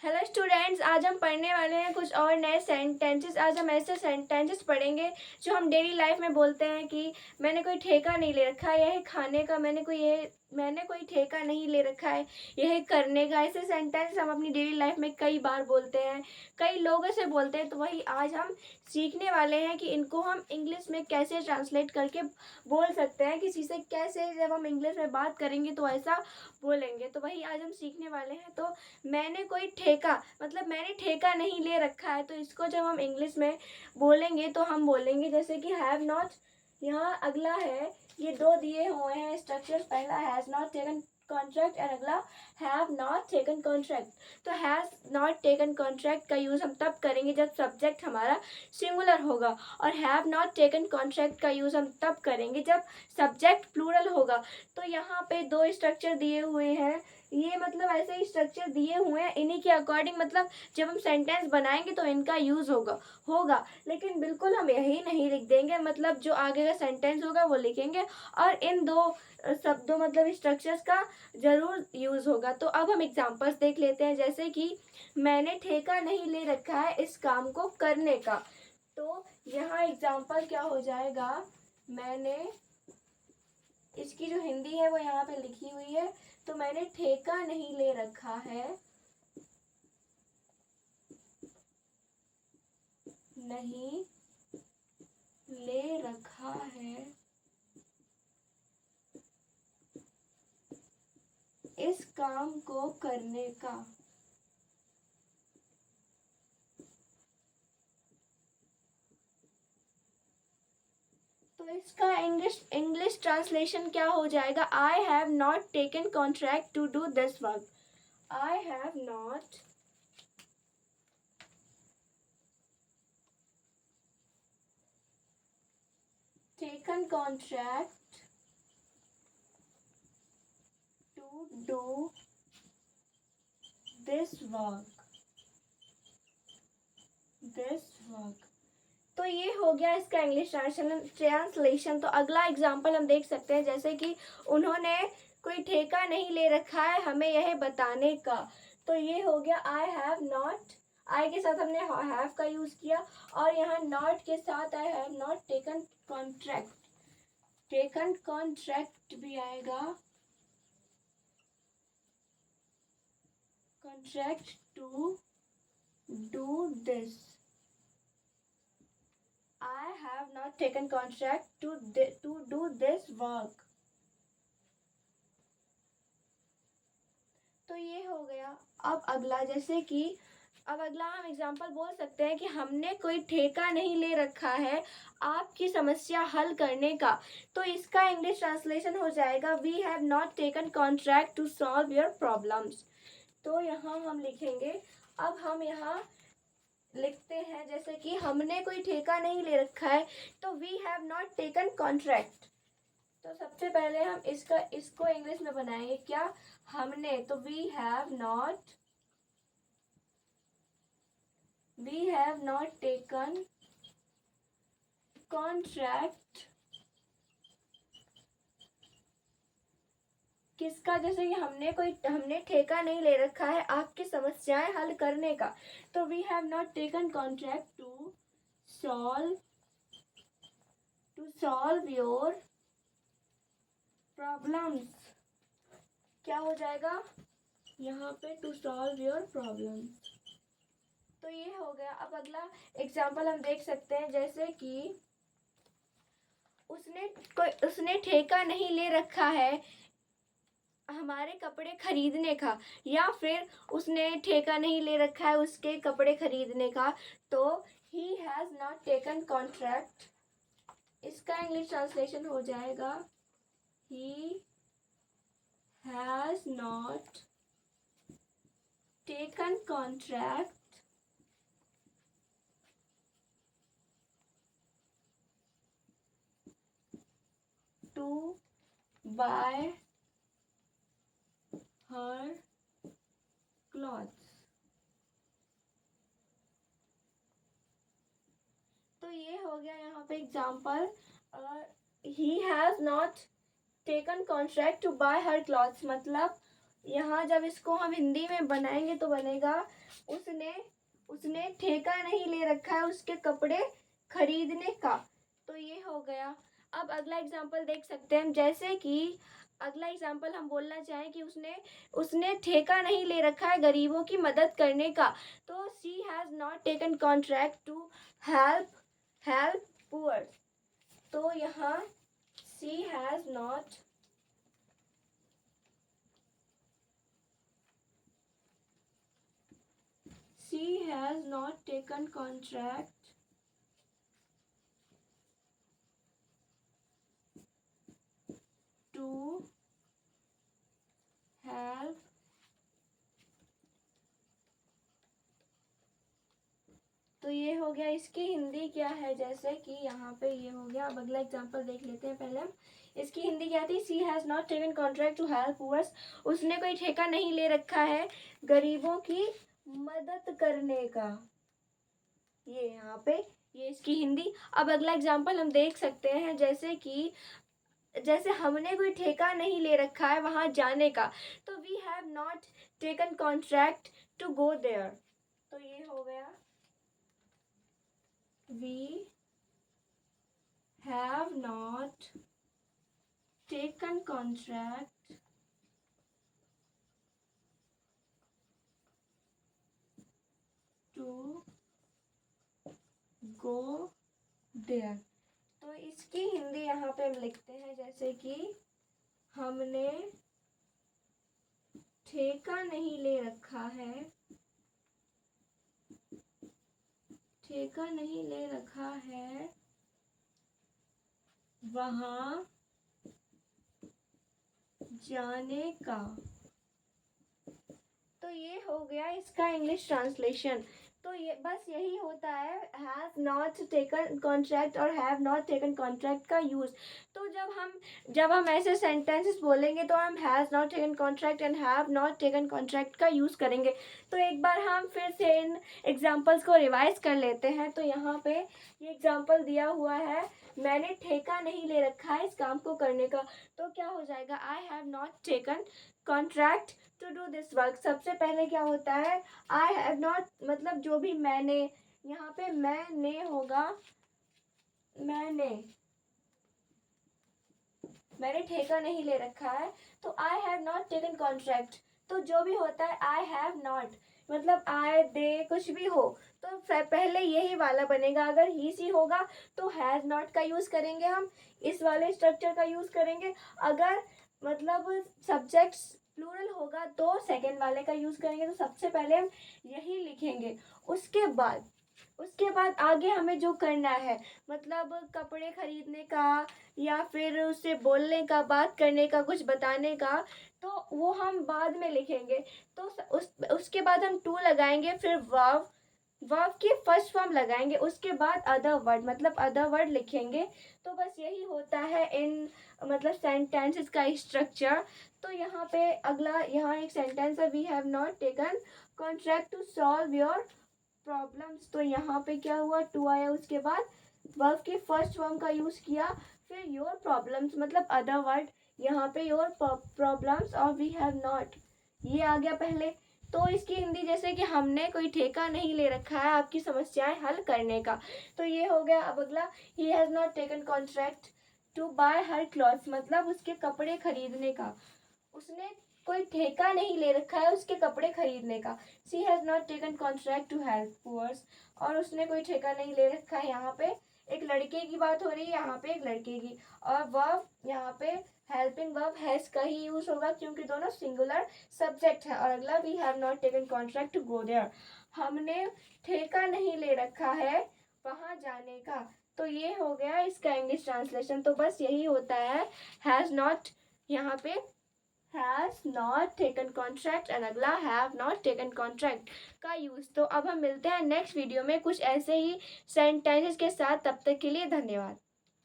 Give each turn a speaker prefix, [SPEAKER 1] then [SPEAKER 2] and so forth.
[SPEAKER 1] Hello students, आज हम पढ़ने वाले हैं कुछ और नए सेंटेंसेस। आज हम ऐसे सेंटेंसेस पढ़ेंगे जो हम डेली लाइफ में बोलते हैं कि मैंने कोई ठेका नहीं ले रखा है, यह खाने का मैंने कोई ठेका नहीं ले रखा है, यह करने का। ऐसे सेंटेंस हम अपनी डेली लाइफ में कई बार बोलते हैं, कई लोगों से बोलते हैं। तो वही आज हम सीखने वाले हैं कि इनको हम इंग्लिश में कैसे ट्रांसलेट करके बोल सकते हैं, किसी से कैसे जब हम इंग्लिश में बात करेंगे तो ऐसा बोलेंगे। तो वही आज हम सीखने वाले हैं। तो मैंने कोई ठेका मतलब मैंने ठेका नहीं ले रखा है, तो इसको जब हम इंग्लिश में बोलेंगे तो हम बोलेंगे जैसे कि हैव नॉट। यहाँ अगला है, ये दो दिए हुए हैं स्ट्रक्चर, पहला has not taken contract and अगला हैव नॉट टेकन कॉन्ट्रैक्ट। तो हैज़ नॉट टेकन कॉन्ट्रैक्ट का यूज़ हम तब करेंगे जब सब्जेक्ट हमारा सिंगुलर होगा, और हैव नॉट टेकन कॉन्ट्रैक्ट का यूज़ हम तब करेंगे जब सब्जेक्ट प्लूरल होगा। तो यहाँ पे दो स्ट्रक्चर दिए हुए हैं, ये मतलब ऐसे ही स्ट्रक्चर दिए हुए हैं, इन्हीं के अकॉर्डिंग मतलब जब हम सेंटेंस बनाएंगे तो इनका यूज़ होगा। लेकिन बिल्कुल हम यही नहीं लिख देंगे, मतलब जो आगे का सेंटेंस होगा वो लिखेंगे और इन दो शब्दों मतलब स्ट्रक्चर्स का ज़रूर यूज़ होगा। तो अब हम एग्जांपल्स देख लेते हैं, जैसे कि मैंने ठेका नहीं ले रखा है इस काम को करने का। तो यहाँ एग्जाम्पल क्या हो जाएगा, मैंने, इसकी जो हिंदी है वो यहाँ पे लिखी हुई है। तो मैंने ठेका नहीं ले रखा है, नहीं ले रखा है इस काम को करने का। तो इसका इंग्लिश ट्रांसलेशन क्या हो जाएगा, I have not taken contract to do this work. I have not taken contract to do this work. तो ये हो गया इसका इंग्लिश ट्रांसलेशन। तो अगला एग्जाम्पल हम देख सकते हैं, जैसे कि उन्होंने कोई ठेका नहीं ले रखा है हमें यह बताने का। तो ये हो गया आई हैव नॉट, आई के साथ हमने हैव का यूज किया, और यहाँ नॉट के साथ I have not taken contract. Taken contract भी आएगा, contract to do this. I have not taken contract to do this work. तो ये हो गया। अब अगला, जैसे कि अब अगला हम एग्जाम्पल बोल सकते हैं कि हमने कोई ठेका नहीं ले रखा है आपकी समस्या हल करने का। तो इसका इंग्लिश ट्रांसलेशन हो जाएगा we have not taken contract to solve your problems. तो यहाँ हम लिखेंगे, अब हम यहाँ लिखते हैं जैसे कि हमने कोई ठेका नहीं ले रखा है, तो we have not taken contract. तो सबसे पहले हम इसको इंग्लिश में बनाएंगे क्या, हमने। तो we have not taken contract किसका, जैसे कि हमने ठेका नहीं ले रखा है आपकी समस्याएं हल करने का। तो we have not taken contract to solve your problems. क्या हो जाएगा यहाँ पे, टू सॉल्व योर प्रॉब्लम्स। तो ये हो गया। अब अगला एग्जाम्पल हम देख सकते हैं, जैसे कि उसने ठेका नहीं ले रखा है हमारे कपड़े खरीदने का, या फिर उसने ठेका नहीं ले रखा है उसके कपड़े खरीदने का। तो he has not taken contract, इसका इंग्लिश ट्रांसलेशन हो जाएगा he has not taken contract to buy her clothes. तो ये हो गया यहाँ पे example, he has not taken contract to buy her clothes, मतलब यहाँ जब इसको हम हिंदी में बनाएंगे तो बनेगा उसने उसने ठेका नहीं ले रखा है उसके कपड़े खरीदने का। तो ये हो गया। अब अगला एग्जाम्पल देख सकते हैं, जैसे कि अगला एग्जाम्पल हम बोलना चाहें कि उसने उसने ठेका नहीं ले रखा है गरीबों की मदद करने का। तो she has not taken contract to help help poor. तो यहाँ she has not taken contract to help तो ये हो गया। इसकी हिंदी क्या है, जैसे कि यहाँ पे ये हो गया। अब अगला एग्जांपल देख लेते हैं। पहले हम इसकी हिंदी क्या थी, she has not taken contract to help poors. उसने कोई ठेका नहीं ले रखा है गरीबों की मदद करने का। ये यहाँ पे ये इसकी हिंदी। अब अगला एग्जांपल हम देख सकते हैं, जैसे हमने कोई ठेका नहीं ले रखा है वहाँ जाने का। तो we have not taken contract to go there. तो ये हो गया, we have not taken contract to go there। तो इसकी हिंदी यहाँ पे हम लिखते हैं, जैसे कि हमने ठेका नहीं ले रखा है वहाँ जाने का। तो ये हो गया इसका इंग्लिश ट्रांसलेशन। तो ये बस यही होता है हैव नॉट टेकन कॉन्ट्रैक्ट और हैव नॉट टेकन कॉन्ट्रैक्ट का यूज़। तो जब हम ऐसे सेंटेंसेस बोलेंगे तो हम has not taken contract and have not taken contract का यूज़ करेंगे। तो एक बार हम फिर से इन एग्जांपल्स को रिवाइज कर लेते हैं। तो यहाँ पे ये एग्जांपल दिया हुआ है, मैंने ठेका नहीं ले रखा है इस काम को करने का। तो क्या हो जाएगा, I have not taken contract to do this work. सबसे पहले क्या होता है, आई हैव नॉट मतलब जो भी मैंने, यहाँ पे मैंने होगा, मैंने ठेका नहीं ले रखा है। तो आई हैव नॉट टेकन कॉन्ट्रैक्ट। तो जो भी होता है आई हैव नॉट मतलब आई दे कुछ भी हो तो पहले यही वाला बनेगा। अगर ही सी होगा तो हैज नॉट का यूज़ करेंगे, हम इस वाले स्ट्रक्चर का यूज़ करेंगे। अगर मतलब सब्जेक्ट्स प्लूरल होगा तो सेकंड वाले का यूज़ करेंगे। तो सबसे पहले हम यही लिखेंगे। उसके बाद आगे हमें जो करना है मतलब कपड़े खरीदने का या फिर उससे बोलने का, बात करने का, कुछ बताने का, तो वो हम बाद में लिखेंगे। तो उसके बाद हम टू लगाएंगे, फिर वर्ब की फर्स्ट फॉर्म लगाएंगे, उसके बाद अदर वर्ड मतलब अदर वर्ड लिखेंगे। तो बस यही होता है इन मतलब सेंटेंसेस का स्ट्रक्चर। तो यहाँ पे अगला यहाँ एक सेंटेंस है, we have not taken contract to solve your problems. तो यहाँ पे क्या हुआ, टू आया, उसके बाद वर्ब के फर्स्ट फॉर्म का यूज़ किया, फिर योर प्रॉब्लम्स मतलब अदर वर्ड, यहाँ पे योर प्रॉब्लम्स और वी हैव नॉट ये आ गया पहले। तो इसकी हिंदी जैसे कि हमने कोई ठेका नहीं ले रखा है आपकी समस्याएं हल करने का। तो ये हो गया। अब अगला, he has not taken contract to buy her clothes मतलब उसके कपड़े खरीदने का। उसने कोई ठेका नहीं ले रखा है उसके कपड़े खरीदने का। She has not taken contract to help poors और उसने कोई ठेका नहीं ले रखा है। यहाँ पे एक लड़के की बात हो रही है, यहाँ पे एक लड़के की। और वर्ब यहाँ पे हेल्पिंग वर्ब हैज़ का ही यूज़ होगा क्योंकि दोनों सिंगुलर सब्जेक्ट है। और अगला, we have not taken contract to go there, हमने ठेका नहीं ले रखा है वहाँ जाने का। तो ये हो गया इसका इंग्लिश ट्रांसलेशन। तो बस यही होता है हैज़ नॉट, यहाँ पे has not taken contract and अगला हैव नॉट टेकन कॉन्ट्रैक्ट का यूज़। तो अब हम मिलते हैं नेक्स्ट वीडियो में कुछ ऐसे ही सेंटेंसेस के साथ। तब तक के लिए धन्यवाद।